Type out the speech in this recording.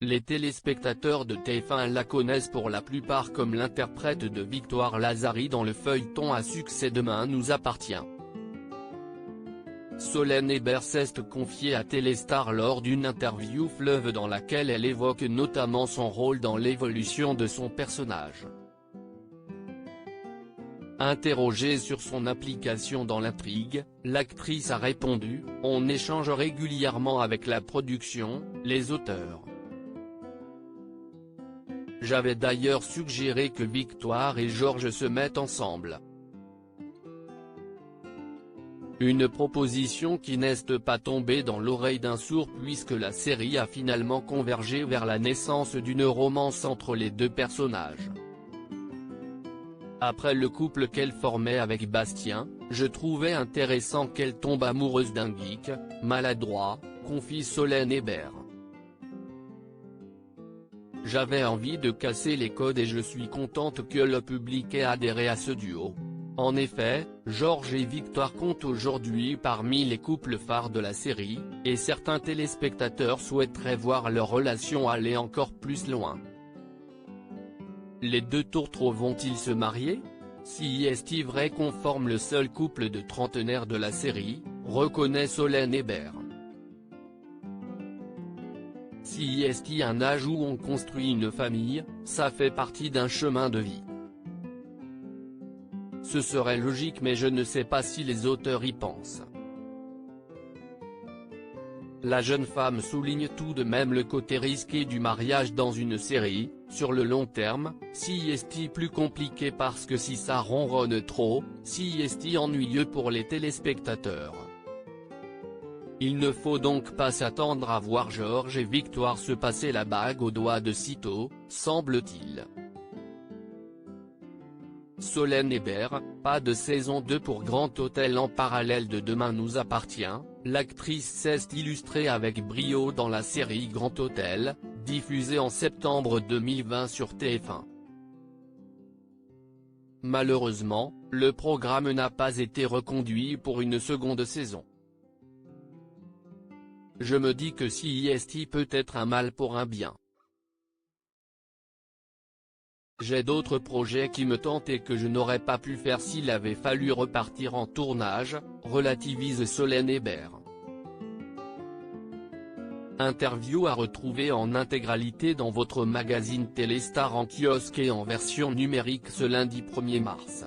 Les téléspectateurs de TF1 la connaissent pour la plupart comme l'interprète de Victoire Lazari dans le feuilleton à succès Demain nous appartient. Solène Hébert s'est confiée à Téléstar lors d'une interview fleuve dans laquelle elle évoque notamment son rôle dans l'évolution de son personnage. Interrogée sur son implication dans l'intrigue, l'actrice a répondu « On échange régulièrement avec la production, les auteurs. J'avais d'ailleurs suggéré que Victoire et Georges se mettent ensemble. Une proposition qui n'est pas tombée dans l'oreille d'un sourd puisque la série a finalement convergé vers la naissance d'une romance entre les deux personnages. Après le couple qu'elle formait avec Bastien, je trouvais intéressant qu'elle tombe amoureuse d'un geek, maladroit, confie Solène Hébert. J'avais envie de casser les codes et je suis contente que le public ait adhéré à ce duo. En effet, Georges et Victoire comptent aujourd'hui parmi les couples phares de la série, et certains téléspectateurs souhaiteraient voir leur relation aller encore plus loin. Les deux tourtereaux vont-ils se marier? Si est-il vrai qu'on forme le seul couple de trentenaires de la série, reconnaît Solène Hébert. Si est-il un âge où on construit une famille, ça fait partie d'un chemin de vie. Ce serait logique mais je ne sais pas si les auteurs y pensent. La jeune femme souligne tout de même le côté risqué du mariage dans une série, sur le long terme, si est-il plus compliqué parce que si ça ronronne trop, si est-il ennuyeux pour les téléspectateurs. Il ne faut donc pas s'attendre à voir Georges et Victoire se passer la bague au doigt de sitôt, semble-t-il. Solène Hébert, pas de saison 2 pour Grand Hôtel en parallèle de Demain nous appartient, l'actrice s'est illustrée avec brio dans la série Grand Hôtel, diffusée en septembre 2020 sur TF1. Malheureusement, le programme n'a pas été reconduit pour une seconde saison. Je me dis que si est peut être un mal pour un bien. J'ai d'autres projets qui me tentent et que je n'aurais pas pu faire s'il avait fallu repartir en tournage, relativise Solène Hébert. Interview à retrouver en intégralité dans votre magazine Téléstar en kiosque et en version numérique ce lundi 1er mars.